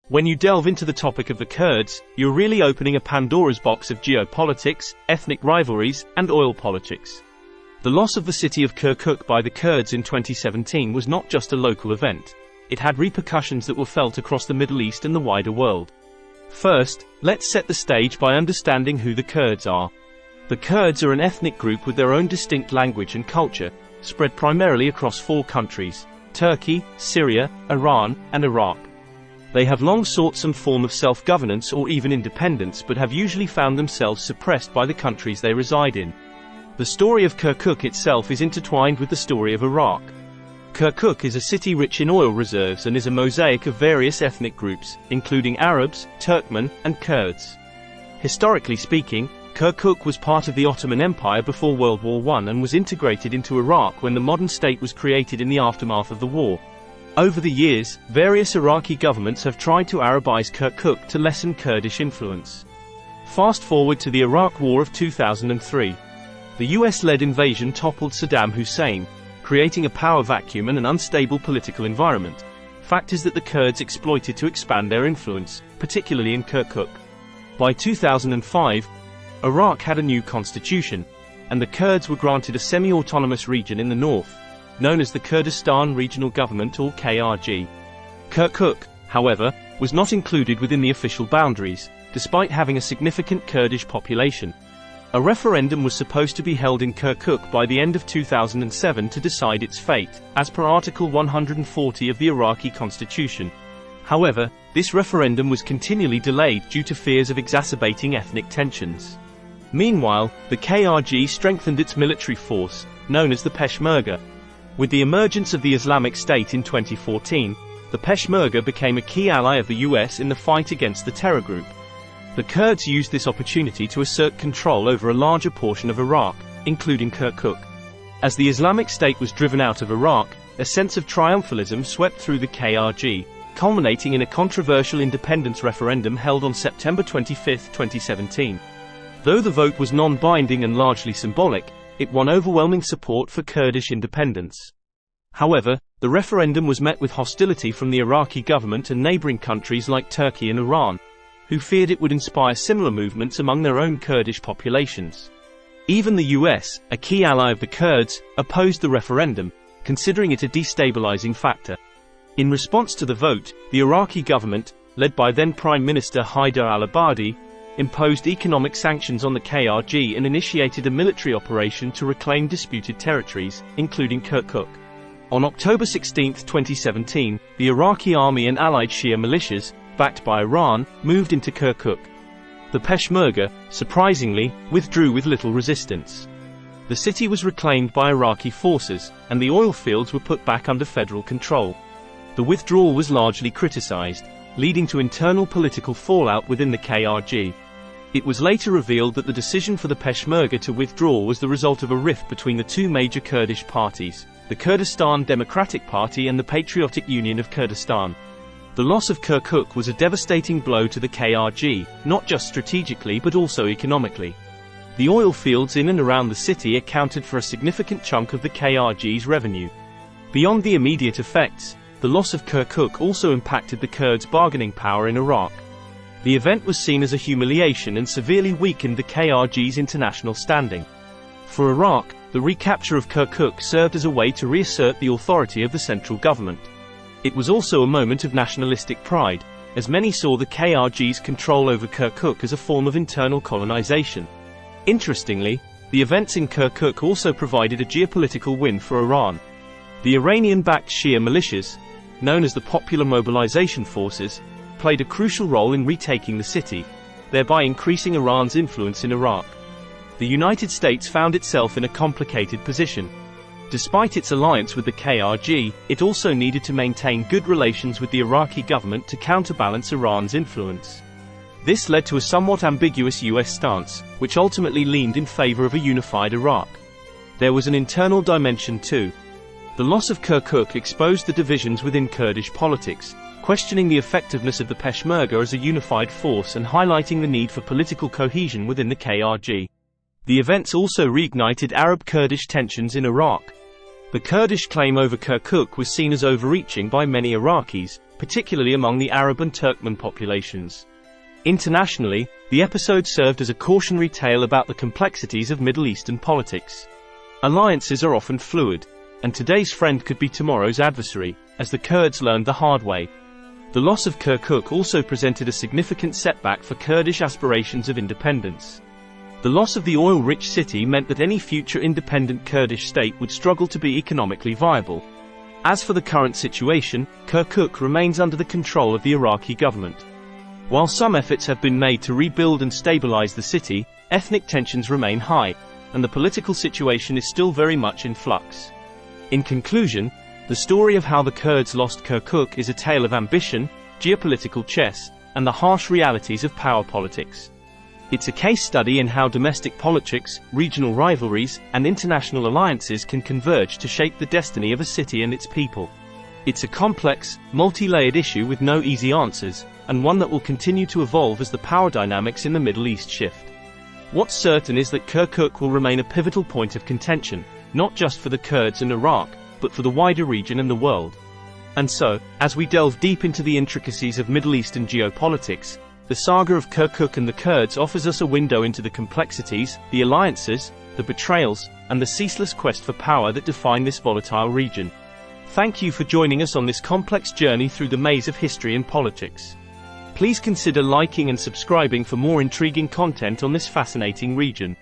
When you delve into the topic of the Kurds, you're really opening a Pandora's box of geopolitics, ethnic rivalries, and oil politics. The loss of the city of Kirkuk by the Kurds in 2017 was not just a local event. It had repercussions that were felt across the Middle East and the wider world. First, let's set the stage by understanding who the Kurds are. The Kurds are an ethnic group with their own distinct language and culture, spread primarily across 4 countries: Turkey, Syria, Iran, and Iraq. They have long sought some form of self-governance or even independence, but have usually found themselves suppressed by the countries they reside in. The story of Kirkuk itself is intertwined with the story of Iraq. Kirkuk is a city rich in oil reserves and is a mosaic of various ethnic groups, including Arabs, Turkmen, and Kurds. Historically speaking, Kirkuk was part of the Ottoman Empire before World War I and was integrated into Iraq when the modern state was created in the aftermath of the war. Over the years, various Iraqi governments have tried to Arabize Kirkuk to lessen Kurdish influence. Fast forward to the Iraq War of 2003. The US-led invasion toppled Saddam Hussein, creating a power vacuum and an unstable political environment, factors that the Kurds exploited to expand their influence, particularly in Kirkuk. By 2005, Iraq had a new constitution, and the Kurds were granted a semi-autonomous region in the north, known as the Kurdistan Regional Government or KRG. Kirkuk, however, was not included within the official boundaries, despite having a significant Kurdish population. A referendum was supposed to be held in Kirkuk by the end of 2007 to decide its fate, as per Article 140 of the Iraqi constitution. However, this referendum was continually delayed due to fears of exacerbating ethnic tensions. Meanwhile, the KRG strengthened its military force, known as the Peshmerga. With the emergence of the Islamic State in 2014, the Peshmerga became a key ally of the US in the fight against the terror group. The Kurds used this opportunity to assert control over a larger portion of Iraq, including Kirkuk. As the Islamic State was driven out of Iraq, a sense of triumphalism swept through the KRG, culminating in a controversial independence referendum held on September 25, 2017. Though the vote was non-binding and largely symbolic, it won overwhelming support for Kurdish independence. However, the referendum was met with hostility from the Iraqi government and neighboring countries like Turkey and Iran, who feared it would inspire similar movements among their own Kurdish populations. Even the US, a key ally of the Kurds, opposed the referendum, considering it a destabilizing factor. In response to the vote, the Iraqi government, led by then Prime Minister Haider al-Abadi, imposed economic sanctions on the KRG and initiated a military operation to reclaim disputed territories, including Kirkuk. On October 16, 2017, the Iraqi army and allied Shia militias, backed by Iran, moved into Kirkuk. The Peshmerga, surprisingly, withdrew with little resistance. The city was reclaimed by Iraqi forces, and the oil fields were put back under federal control. The withdrawal was largely criticized, leading to internal political fallout within the KRG. It was later revealed that the decision for the Peshmerga to withdraw was the result of a rift between the 2 major Kurdish parties, the Kurdistan Democratic Party and the Patriotic Union of Kurdistan. The loss of Kirkuk was a devastating blow to the KRG, not just strategically but also economically. The oil fields in and around the city accounted for a significant chunk of the KRG's revenue. Beyond the immediate effects, the loss of Kirkuk also impacted the Kurds' bargaining power in Iraq. The event was seen as a humiliation and severely weakened the KRG's international standing. For Iraq, the recapture of Kirkuk served as a way to reassert the authority of the central government. It was also a moment of nationalistic pride, as many saw the KRG's control over Kirkuk as a form of internal colonization. Interestingly, the events in Kirkuk also provided a geopolitical win for Iran. The Iranian-backed Shia militias, known as the Popular Mobilization Forces, played a crucial role in retaking the city, thereby increasing Iran's influence in Iraq. The United States found itself in a complicated position. Despite its alliance with the KRG, it also needed to maintain good relations with the Iraqi government to counterbalance Iran's influence. This led to a somewhat ambiguous US stance, which ultimately leaned in favor of a unified Iraq. There was an internal dimension too. The loss of Kirkuk exposed the divisions within Kurdish politics, questioning the effectiveness of the Peshmerga as a unified force and highlighting the need for political cohesion within the KRG. The events also reignited Arab-Kurdish tensions in Iraq. The Kurdish claim over Kirkuk was seen as overreaching by many Iraqis, particularly among the Arab and Turkmen populations. Internationally, the episode served as a cautionary tale about the complexities of Middle Eastern politics. Alliances are often fluid, and today's friend could be tomorrow's adversary, as the Kurds learned the hard way. The loss of Kirkuk also presented a significant setback for Kurdish aspirations of independence. The loss of the oil-rich city meant that any future independent Kurdish state would struggle to be economically viable. As for the current situation, Kirkuk remains under the control of the Iraqi government. While some efforts have been made to rebuild and stabilize the city, ethnic tensions remain high, and the political situation is still very much in flux. In conclusion, the story of how the Kurds lost Kirkuk is a tale of ambition, geopolitical chess, and the harsh realities of power politics. It's a case study in how domestic politics, regional rivalries, and international alliances can converge to shape the destiny of a city and its people. It's a complex, multi-layered issue with no easy answers, and one that will continue to evolve as the power dynamics in the Middle East shift. What's certain is that Kirkuk will remain a pivotal point of contention, not just for the Kurds and Iraq, but for the wider region and the world. And so, as we delve deep into the intricacies of Middle Eastern geopolitics, the saga of Kirkuk and the Kurds offers us a window into the complexities, the alliances, the betrayals, and the ceaseless quest for power that define this volatile region. Thank you for joining us on this complex journey through the maze of history and politics. Please consider liking and subscribing for more intriguing content on this fascinating region.